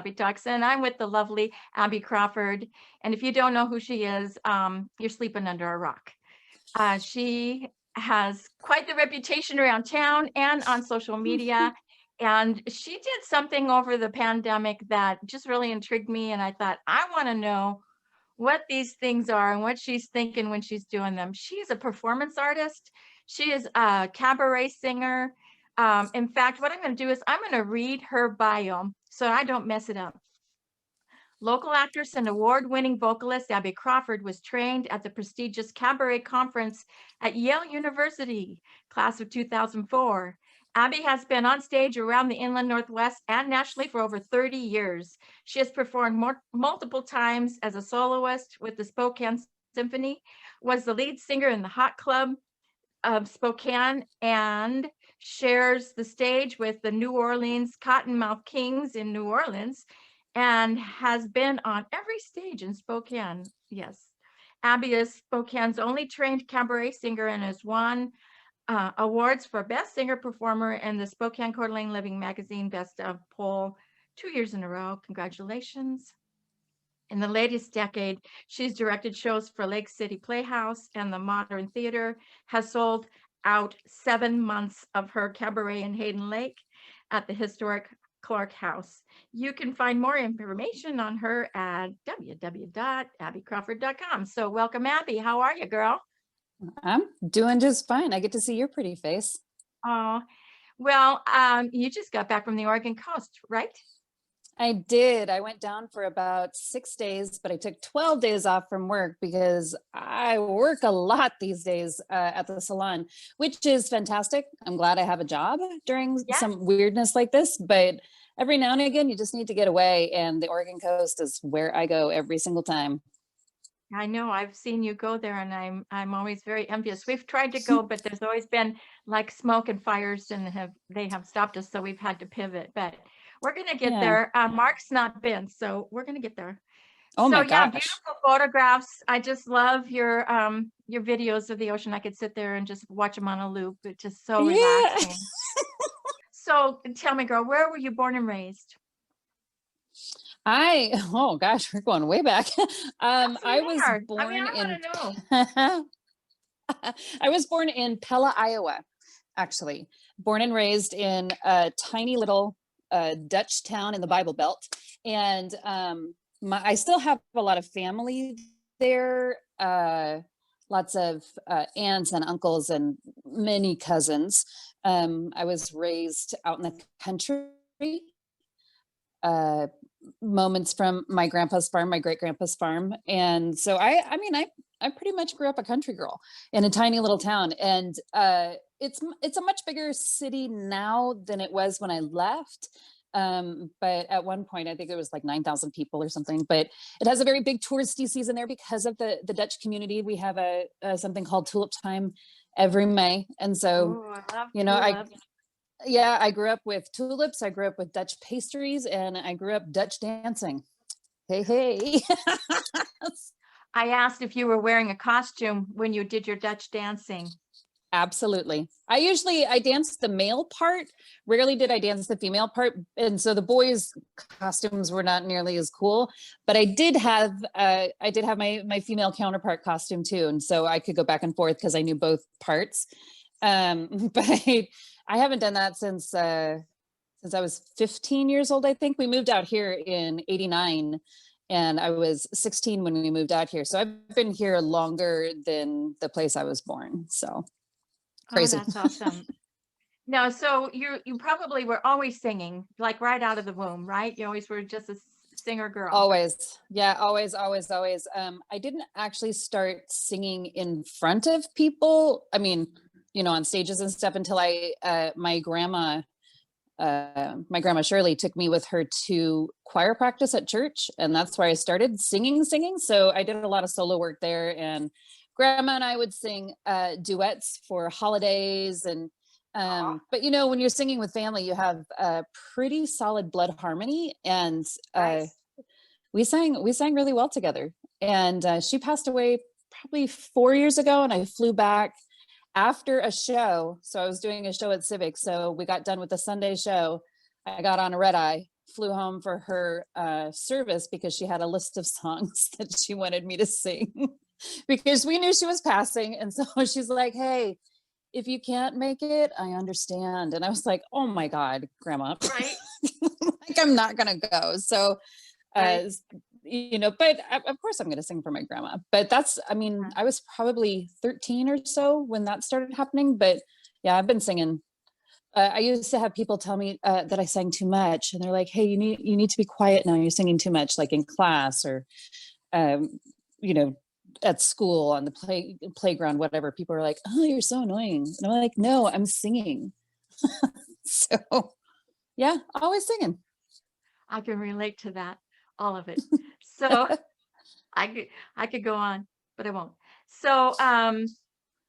Abby Talks, and I'm with the lovely Abby Crawford. And if you don't know who she is, you're sleeping under a rock. She has quite the reputation around town and on social media. And she did something over the pandemic that just really intrigued me. And I thought, I want to know what these things are and what she's thinking when she's doing them. She's a performance artist. She is a cabaret singer. In fact, what I'm going to do is I'm going to read her bio so I don't mess it up. Local actress and award-winning vocalist Abby Crawford was trained at the prestigious Cabaret Conference at Yale University, class of 2004. Abby has been on stage around the Inland Northwest and nationally for over 30 years. She has performed multiple times as a soloist with the Spokane Symphony, was the lead singer in the Hot Club of Spokane, and shares the stage with the New Orleans Cottonmouth Kings in New Orleans, and has been on every stage in Spokane. Yes. Abby is Spokane's only trained cabaret singer and has won awards for Best Singer Performer in the Spokane Coeur d'Alene Living Magazine Best of poll 2 years in a row. Congratulations. In the latest decade, she's directed shows for Lake City Playhouse and the Modern Theater, has sold out 7 months of her cabaret in Hayden Lake at the historic Clark House. You can find more information on her at www.abbycrawford.com. So welcome, Abby. How are you, girl? I'm doing just fine. I get to see your pretty face. Oh, well, you just got back from the Oregon coast, right? I did. I went down for about 6 days, but I took 12 days off from work because I work a lot these days at the salon, which is fantastic. I'm glad I have a job during some weirdness like this, but every now and again, you just need to get away. And the Oregon coast is where I go every single time. I know, I've seen you go there, and I'm always very envious. We've tried to go, but there's always been like smoke and fires, and they have stopped us, so we've had to pivot. But we're gonna get there. Mark's not been, so we're gonna get there. Oh my yeah, gosh. beautiful photographs. I just love your videos of the ocean. I could sit there and just watch them on a loop. It's just so relaxing. So tell me, girl, where were you born and raised? Oh gosh, we're going way back. I was born I was born in Pella, Iowa, actually. Born and raised in a tiny little Dutch town in the Bible Belt. And I still have a lot of family there, lots of aunts and uncles and many cousins. I was raised out in the country. Moments from my grandpa's farm, my great grandpa's farm. And so I pretty much grew up a country girl in a tiny little town. And it's a much bigger city now than it was when I left. But at one point, I think there was like 9,000 people or something, but it has a very big touristy season there because of the Dutch community. We have something called Tulip Time every May. And so, I grew up with tulips. I grew up with Dutch pastries, and I grew up Dutch dancing. Hey. I asked if you were wearing a costume when you did your Dutch dancing. Absolutely. I danced the male part. Rarely did I dance the female part. And so the boys' costumes were not nearly as cool, but I did have my female counterpart costume too. And so I could go back and forth because I knew both parts. But I haven't done that since I was 15 years old. I think we moved out here in '89, and I was 16 when we moved out here. So I've been here longer than the place I was born. So crazy. Oh, that's awesome. No, so you probably were always singing, like right out of the womb, right? You always were just a singer girl. Always. Yeah, always. I didn't actually start singing in front of people. I mean, on stages and stuff until my grandma Shirley took me with her to choir practice at church. And that's where I started singing. So I did a lot of solo work there, and grandma and I would sing duets for holidays. And but when you're singing with family, you have a pretty solid blood harmony, and we sang really well together. And she passed away probably 4 years ago, and I flew back after a show. So I was doing a show at Civic. So we got done with the Sunday show. I got on a red eye, flew home for her service because she had a list of songs that she wanted me to sing because we knew she was passing. And so she's like, hey, if you can't make it, I understand. And I was like, oh my God, Grandma, Right. like I'm not gonna go. So, Right. but of course I'm gonna sing for my grandma. But I mean, I was probably 13 or so when that started happening. But yeah, I've been singing. I used to have people tell me that I sang too much, and they're like, "Hey, you need to be quiet now. You're singing too much, like in class or, um, you know, at school on the playground, whatever." People are like, "Oh, you're so annoying," and I'm like, "No, I'm singing." So, yeah, always singing. I can relate to that, all of it. So I could I could go on, but I won't. So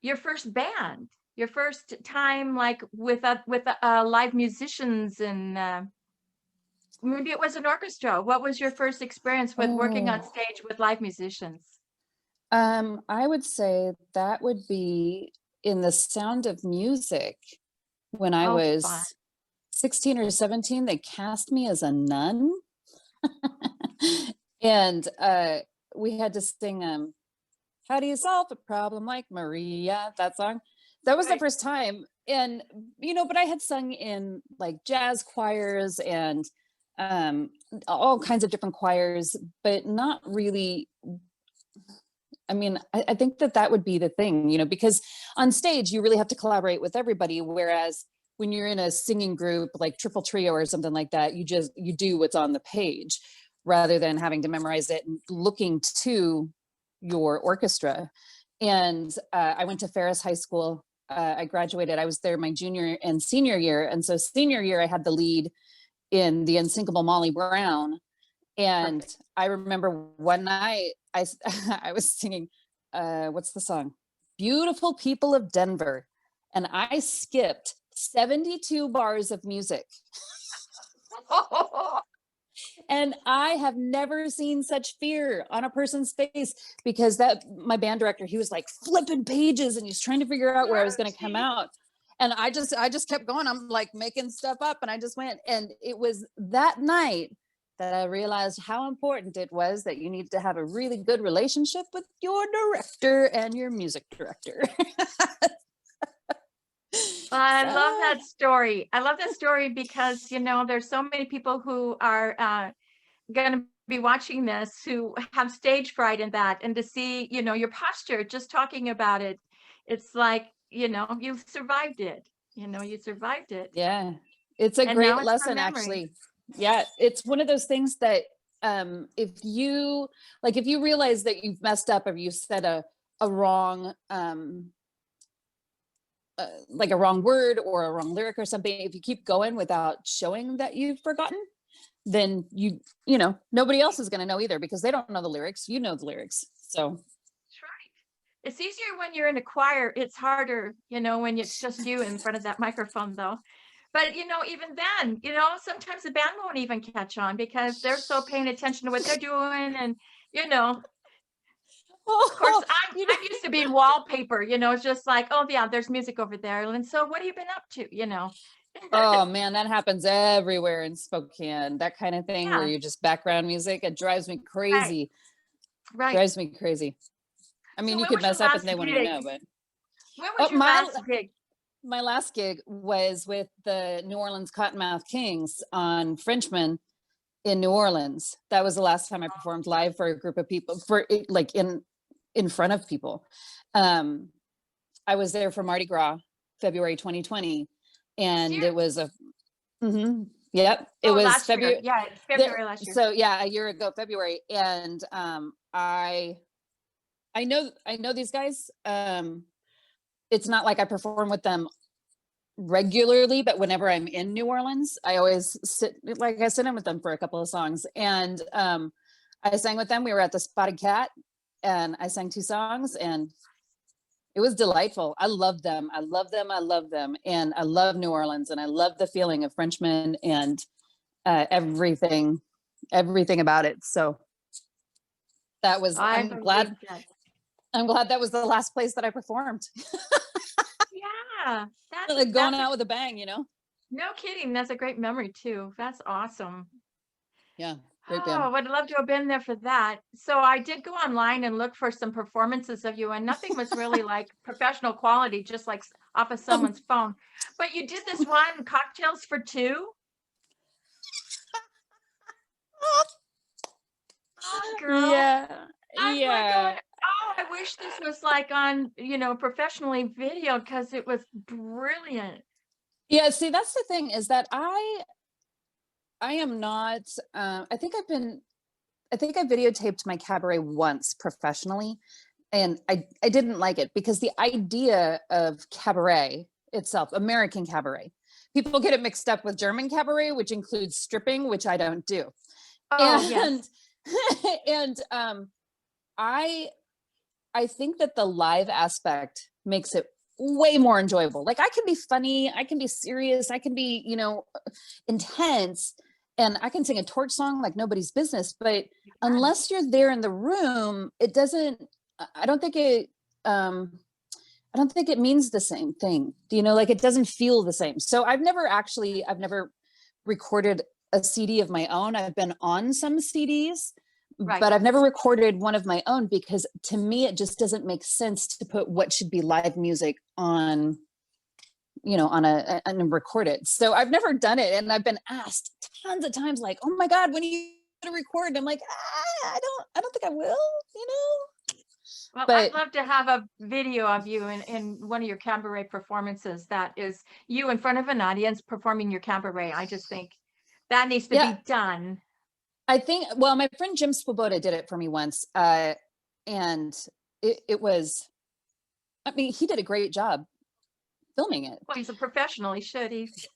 your first band, your first time like with live musicians and maybe it was an orchestra. What was your first experience with working on Oh, stage with live musicians? I would say that would be in The Sound of Music when I Oh, fun. was 16 or 17. They cast me as a nun. And we had to sing How Do You Solve a Problem Like Maria, that song. That was the Right. first time. And but I had sung in like jazz choirs and um all kinds of different choirs, but not really. I mean, I think that would be the thing, because on stage you really have to collaborate with everybody, whereas when you're in a singing group like Triple Trio or something like that, you do what's on the page rather than having to memorize it and looking to your orchestra. And I went to Ferris High School. I graduated. I was there my junior and senior year, and so senior year I had the lead in the Unsinkable Molly Brown. And Perfect. I remember one night I was singing, what's the song? Beautiful People of Denver. And I skipped 72 bars of music. And I have never seen such fear on a person's face because my band director, he was like flipping pages and he's trying to figure out where I was going to come Gee. out. And I just kept going. I'm like making stuff up and I just went. And it was that night that I realized how important it was that you need to have a really good relationship with your director and your music director. I love So, that story. I love that story because, there's so many people who are going to be watching this who have stage fright and that, and to see, your posture, just talking about it, it's like, you survived it. You survived it. yeah, it's a And now great it's from lesson, memory. actually. Yeah, it's one of those things that if you realize that you've messed up or you said a wrong like a wrong word or a wrong lyric or something, if you keep going without showing that you've forgotten, then nobody else is going to know either because they don't know the lyrics. You know the lyrics. So That's right. It's easier when you're in a choir. It's harder, when it's just you in front of that microphone, though. But, even then, sometimes the band won't even catch on because they're so paying attention to what they're doing. And, of course, oh, you know I'm used to being wallpaper, it's just like, oh, yeah, there's music over there. And so what have you been up to? oh man, that happens everywhere in Spokane, that kind of thing where Yeah, you're just background music. It drives me right, crazy. right. Drives me crazy. I So mean, you when could was your mess up and last they won't even gig? know, but When oh, was your last gig? my last gig was with the New Orleans Cottonmouth Kings on Frenchman in New Orleans. That was the last time I performed live for a group of people, like in front of people. I was there for Mardi Gras, February 2020, Last and year? it was yep, it Oh, was last year. February. Yeah, February last year. So yeah, a year ago, February, and I know these guys. It's not like I perform with them regularly, but whenever I'm in New Orleans, I always sit in with them for a couple of songs. And I sang with them. We were at the Spotted Cat and I sang 2 songs and it was delightful. I love them. I love them. I love them. And I love New Orleans and I love the feeling of Frenchmen and everything about it. So I believe that. I'm glad that was the last place that I performed. Yeah, Like going that's a out with a bang. no kidding. That's a great memory too. That's awesome. Yeah, great Oh, I band. would love to have been there for that. So I did go online and look for some performances of you, and nothing was really like professional quality, just like off of someone's phone. But you did this one, Cocktails for Two. Oh, girl. Yeah, I'm like going, yeah. oh, I wish this was like on, professionally videoed because it was brilliant. Yeah, see, that's the thing is that I am not I think I videotaped my cabaret once professionally, and I didn't like it because the idea of cabaret itself, American cabaret, people get it mixed up with German cabaret, which includes stripping, which I don't do. Oh, And yes. and I I think that the live aspect makes it way more enjoyable. Like I can be funny, I can be serious, I can be, intense, and I can sing a torch song like nobody's business. But unless you're there in the room, it doesn't, I don't think it, I don't think it means the same thing. Like it doesn't feel the same. So I've never recorded a CD of my own. I've been on some CDs, Right. but I've never recorded one of my own because to me, it just doesn't make sense to put what should be live music on, on a and record it. So I've never done it. And I've been asked tons of times, like, oh my God, when are you going to record? And I'm like, I don't think I will. Well, I'd But love to have a video of you in one of your cabaret performances that is you in front of an audience performing your cabaret. I just think that needs to yeah, be done. I think, well, my friend Jim Swoboda did it for me once. And it was, I mean, he did a great job filming it. Well, he's a professional. He should.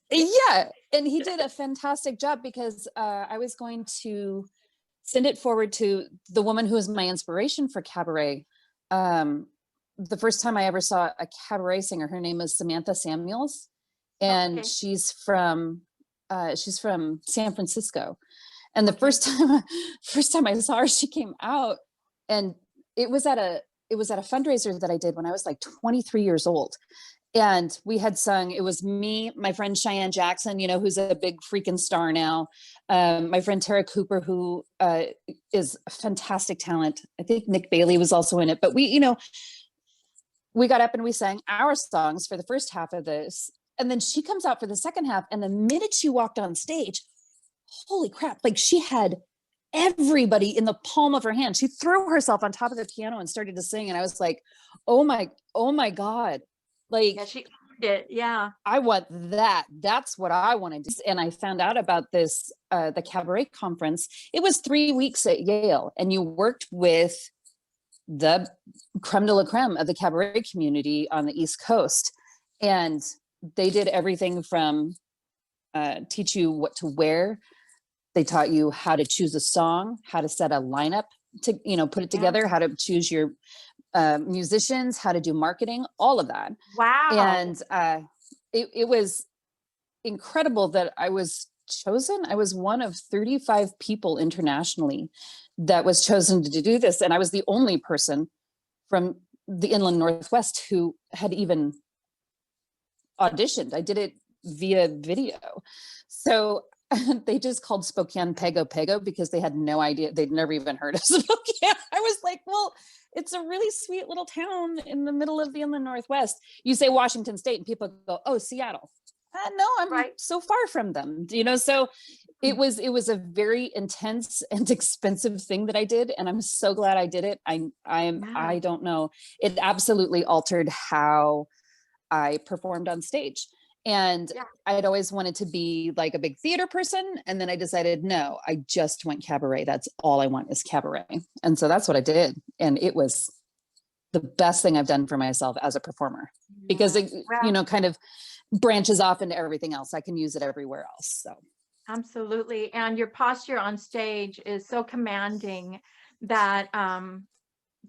Yeah. And he did a fantastic job because I was going to send it forward to the woman who was my inspiration for cabaret. The first time I ever saw a cabaret singer, her name is Samantha Samuels, and Okay. she's from San Francisco. And the Okay. first time I saw her, she came out, and it was at a fundraiser that I did when I was like 23 years old. And we had sung, it was me, my friend Cheyenne Jackson, who's a big freaking star now. My friend Tara Cooper, who is a fantastic talent. I think Nick Bailey was also in it. But we got up and we sang our songs for the first half of this. And then she comes out for the second half. And the minute she walked on stage, holy crap, like she had everybody in the palm of her hand. She threw herself on top of the piano and started to sing. And I was like, oh my God. Like, Yeah, she owned it. Yeah. I want that. That's what I want to do. And I found out about this, the cabaret conference. It was 3 weeks at Yale, and you worked with the creme de la creme of the cabaret community on the East Coast. And they did everything from teach you what to wear. They taught you how to choose a song, how to set a lineup to, put it together, how to choose your musicians, how to do marketing, all of that. Wow. And it was incredible that I was chosen. I was one of 35 people internationally that was chosen to do this. And I was the only person from the Inland Northwest who had even auditioned. I did it via video. So they just called Spokane Pago Pago because they had no idea. They'd never even heard of Spokane. I was like, well, it's a really sweet little town in the middle of the Inland Northwest. You say Washington State and people go, oh, Seattle. No, I'm Right. so far from them, so it was a very intense and expensive thing that I did. And I'm so glad I did it. I don't know. It absolutely altered how I performed on stage. And Yeah. I had always wanted to be like a big theater person. And then I decided, no, I just want cabaret. That's all I want is cabaret. And so that's what I did. And it was the best thing I've done for myself as a performer because it, Well, kind of branches off into everything else. I can use it everywhere else. So absolutely. And your posture on stage is so commanding that,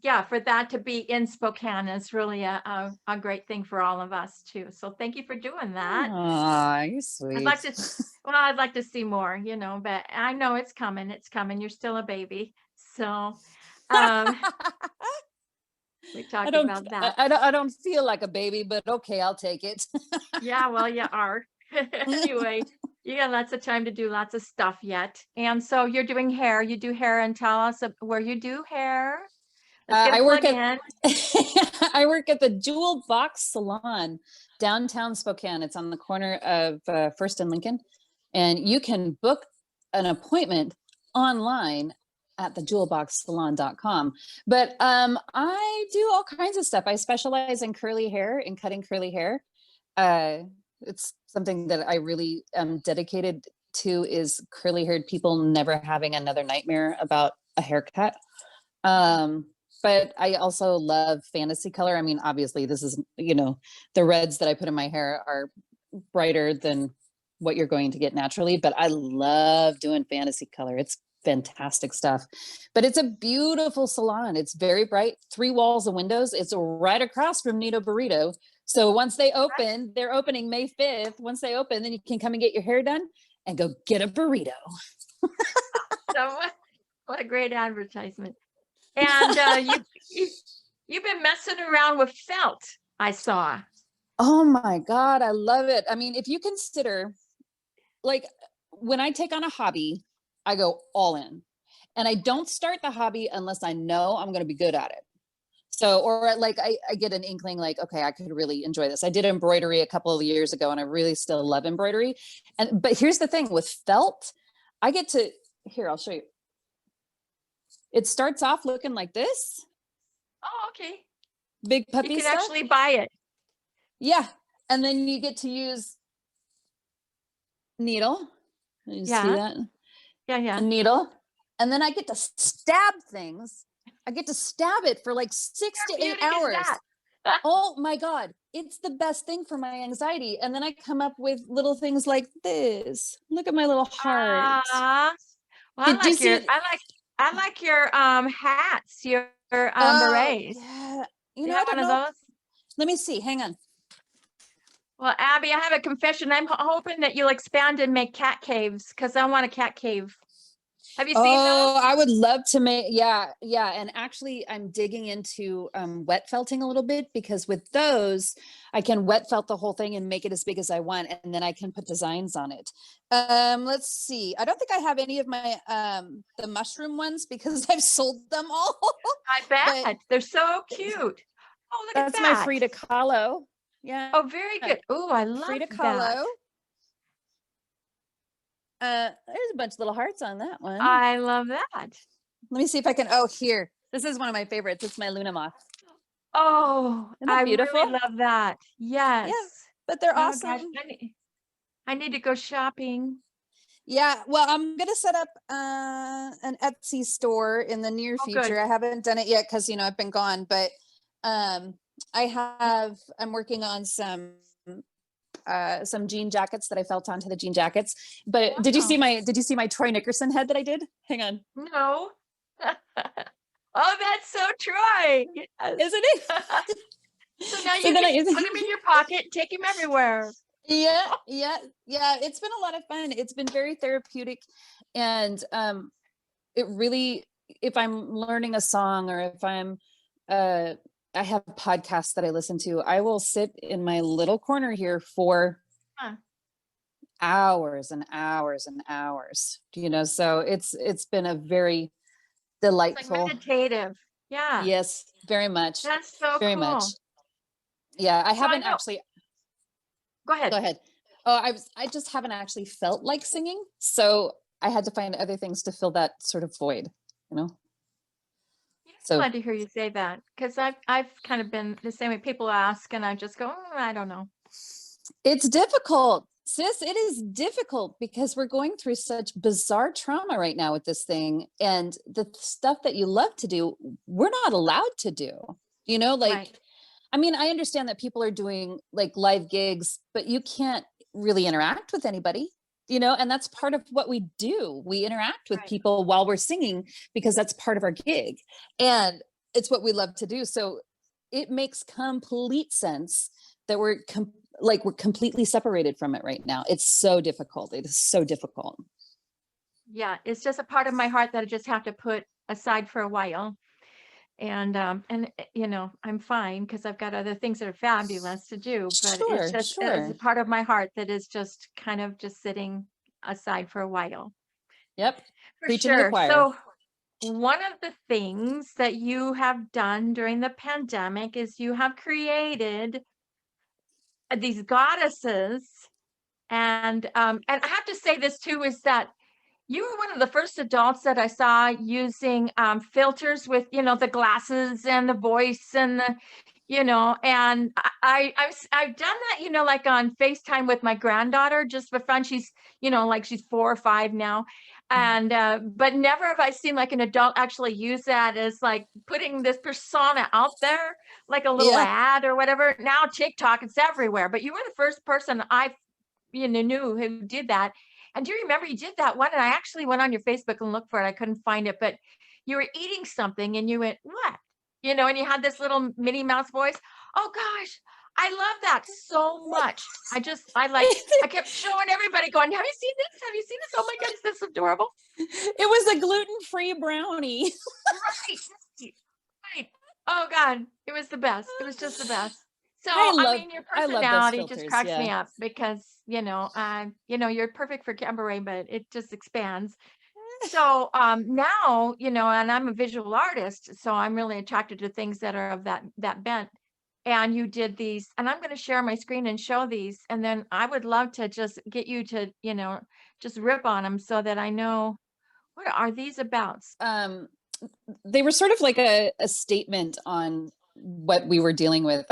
yeah, for that to be in Spokane is really a great thing for all of us too. So thank you for doing that. Aw, you're I'd like sweet. to, I'd like to see more, but I know it's coming. It's coming. You're still a baby. So, um, we talked about that. I don't feel like a baby, but okay, I'll take it. Yeah, well, you are. Anyway, You got lots of time to do lots of stuff yet. And so you're doing hair. You do hair, and tell us where you do hair. Let's get a I work plug at in. I work at the Jewel Box Salon, downtown Spokane. It's on the corner of First and Lincoln, and you can book an appointment online at thejewelboxsalon.com. But I do all kinds of stuff. I specialize in curly hair and cutting curly hair. It's something that I really am dedicated to, is curly haired people never having another nightmare about a haircut. But I also love fantasy color. I mean, obviously this is, the reds that I put in my hair are brighter than what you're going to get naturally, but I love doing fantasy color. It's fantastic stuff. But it's a beautiful salon. It's very bright, 3 walls of windows. It's right across from Nito Burrito. So once they open, they're opening May 5th. Once they open, then you can come and get your hair done and go get a burrito. So what a great advertisement. And you've been messing around with felt, I saw. Oh my God, I love it. I mean, if you consider, like, when I take on a hobby, I go all in. And I don't start the hobby unless I know I'm going to be good at it. So, or like I get an inkling like, okay, I could really enjoy this. I did embroidery a couple of years ago and I really still love embroidery. But here's the thing with felt, I get to, here, I'll show you. It starts off looking like this. Oh, okay. Big puppy You can stuff. actually buy it. Yeah. And then you get to use needle. You see that? Yeah. A needle. And then I get to stab things. I get to stab it for like 6 to 8 hours. Oh my God. It's the best thing for my anxiety. And then I come up with little things like this. Look at my little heart. Well, I like your hats, your berets. Yeah. You I have don't one know. of those? Let me see. Hang on. Well, Abby, I have a confession. I'm hoping that you'll expand and make cat caves, because I want a cat cave. Have you seen those? Oh, I would love to make, yeah. And actually I'm digging into wet felting a little bit, because with those, I can wet felt the whole thing and make it as big as I want. And then I can put designs on it. Let's see. I don't think I have any of my, the mushroom ones, because I've sold them all. I bet. They're so cute. Oh, look at that. That's my Frida Kahlo. Yeah. Oh, very good. Oh, I love Frida that. Kahlo. There's a bunch of little hearts on that one. I love that. Let me see if I can. Oh, here. This is one of my favorites. It's my Luna moth. Oh, Isn't that I beautiful? really love that. Yes. But they're Oh, awesome. gosh, I need to go shopping. Yeah. Well, I'm gonna set up an Etsy store in the near future. Good. I haven't done it yet because I've been gone, but I'm working on some jean jackets that I felt onto the jean jackets. But Wow. did you see my Troy Nickerson head that I did? Hang on. No. Oh, that's so Troy. Yes. Isn't it? So now you can put him in your pocket, take him everywhere. Yeah. It's been a lot of fun. It's been very therapeutic. And it really, if I'm learning a song, or if I have podcasts that I listen to, I will sit in my little corner here for hours and hours and hours, so it's been a very delightful, like meditative. Yeah. Yes, very much. That's so very cool. much. Yeah, I So haven't I know- actually. Go ahead. Go ahead. Oh, I just haven't actually felt like singing, so I had to find other things to fill that sort of void, So glad to hear you say that, because I've kind of been the same way. People ask and I just go, I don't know. It's difficult, sis. It is difficult because we're going through such bizarre trauma right now with this thing, and the stuff that you love to do, we're not allowed to do, Right. I mean, I understand that people are doing like live gigs, but you can't really interact with anybody, and that's part of what we do. We interact with Right. people while we're singing, because that's part of our gig and it's what we love to do. So it makes complete sense that we're completely separated from it right now. It's so difficult. It is so difficult. Yeah, it's just a part of my heart that I just have to put aside for a while. And I'm fine because I've got other things that are fabulous to do, but it's just Sure. a part of my heart that is just kind of just sitting aside for a while. Yep. For Preaching to the sure. choir. So one of the things that you have done during the pandemic is you have created these goddesses. And I have to say this too, is that you were one of the first adults that I saw using filters with, the glasses and the voice and and I've done that, like on FaceTime with my granddaughter just for fun. She's, like she's 4 or 5 now. And but never have I seen like an adult actually use that as like putting this persona out there, like a little Yeah. ad or whatever. Now TikTok, it's everywhere. But you were the first person I knew who did that. And do you remember you did that one? And I actually went on your Facebook and looked for it. I couldn't find it, but you were eating something and you went, what? And you had this little Minnie Mouse voice. Oh gosh, I love that so much. I kept showing everybody going, have you seen this? Have you seen this? Oh my God, is this adorable? It was a gluten-free brownie. Right. Right. Oh God, it was the best. It was just the best. So, I your love those personality just filters. cracks me Yeah. up because, you're perfect for cabaret, but it just expands. So, now, and I'm a visual artist, so I'm really attracted to things that are of that bent. And you did these, and I'm going to share my screen and show these, and then I would love to just get you to, just rip on them so that I know what are these about. They were sort of like a statement on what we were dealing with.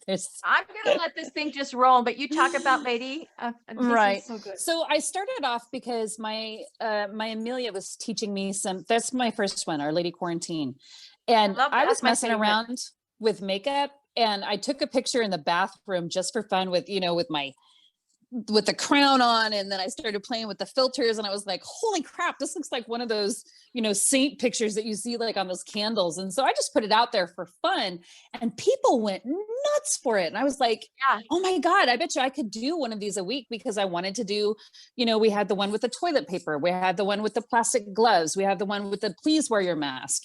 There's I'm gonna let this thing just roll, but you talk about Lady. This right. is so good. So I started off because my Amelia was teaching me that's my first one, Our Lady Quarantine. And love I that. was That's my messing favorite. around with makeup, and I took a picture in the bathroom just for fun with, with the crown on, and then I started playing with the filters, and I was like, holy crap, this looks like one of those, saint pictures that you see like on those candles. And so I just put it out there for fun, and people went nuts for it. And I was like, Yeah. oh my God, I bet you I could do one of these a week, because I wanted to do, we had the one with the toilet paper, we had the one with the plastic gloves, we have the one with the please wear your mask.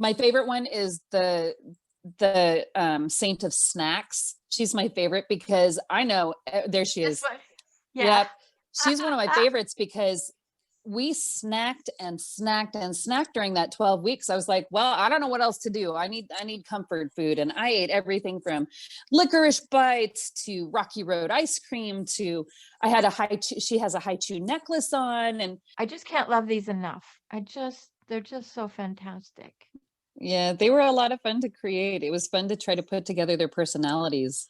My favorite one is the Saint of Snacks. She's my favorite because I know there she is. Yeah. Yep. She's one of my favorites because we snacked and snacked and snacked during that 12 weeks. I was like, well, I don't know what else to do. I need comfort food. And I ate everything from licorice bites to Rocky Road ice cream to she has a high chew necklace on. And I just can't love these enough. They're just so fantastic. Yeah, they were a lot of fun to create. It was fun to try to put together their personalities.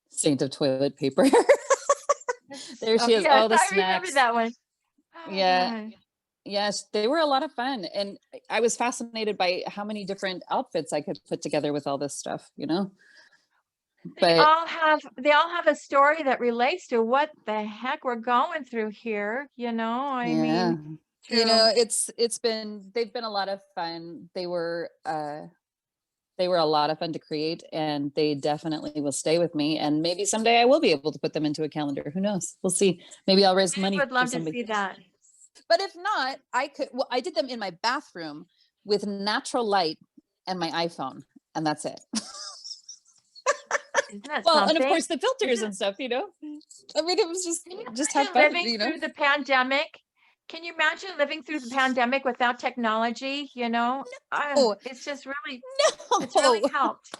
Saint of toilet paper. There she is. Yes, All the I remember snacks. that one. Oh, Yeah. God. Yes, they were a lot of fun. And I was fascinated by how many different outfits I could put together with all this stuff, They But all have a story that relates to what the heck we're going through here, I mean, they've been a lot of fun. They were a lot of fun to create, and they definitely will stay with me. And maybe someday I will be able to put them into a calendar. Who knows? We'll see. Maybe I'll raise money I would for love to somebody. see that. But if not, I did them in my bathroom with natural light and my iPhone, and that's it. Isn't that Well, something? and of course the filters and stuff, I mean, it was just have fun, living through the pandemic. Can you imagine living through the pandemic without technology? It's just really, it's really helped.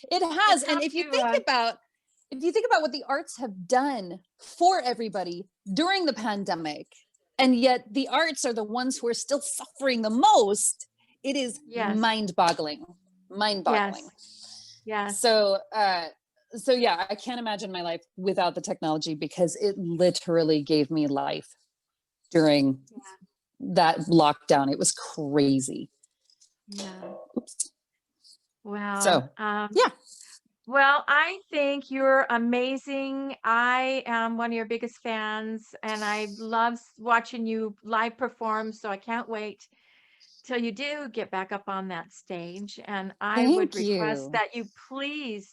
It has. It's And helped if you to, think about what the arts have done for everybody during the pandemic, and yet the arts are the ones who are still suffering the most, it is Yes. mind-boggling. Yes. So yeah, I can't imagine my life without the technology, because it literally gave me life during that lockdown. It was crazy. Yeah. Oops. Wow. So yeah. Well, I think you're amazing. I am one of your biggest fans, and I love watching you live perform. So I can't wait till you do get back up on that stage. And I would request that you please,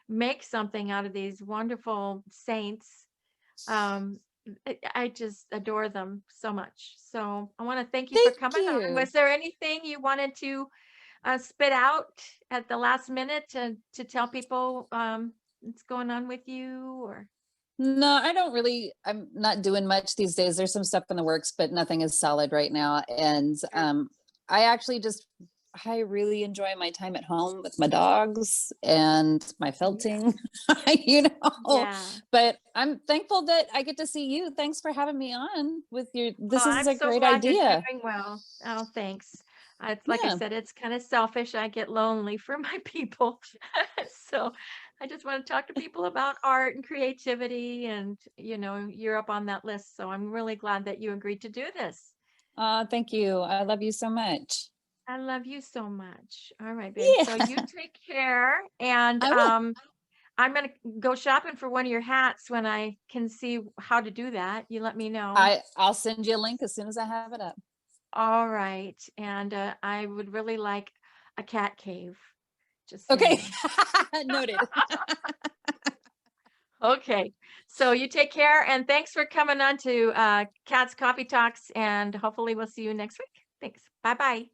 make something out of these wonderful saints. I just adore them so much. So I want to thank you for coming on. Was there anything you wanted to spit out at the last minute to tell people that's going on with you or? No, I'm not doing much these days. There's some stuff in the works, but nothing is solid right now. And I actually I really enjoy my time at home with my dogs and my felting, you know. Yeah. But I'm thankful that I get to see you. Thanks for having me on with this Oh, is I'm a so great glad you're idea. doing well. Oh, thanks. It's like I Yeah. said, it's kind of selfish. I get lonely for my people. So I just want to talk to people about art and creativity. And, you're up on that list. So I'm really glad that you agreed to do this. Thank you. I love you so much. I love you so much. All right, babe. So you Yeah, take care. And I will. I'm going to go shopping for one of your hats when I can see how to do that. You let me know. I'll send you a link as soon as I have it up. All right. And I would really like a cat cave. Just Okay. saying. Noted. Okay. So you take care and thanks for coming on to Cat's Coffee Talks and hopefully we'll see you next week. Thanks. Bye-bye.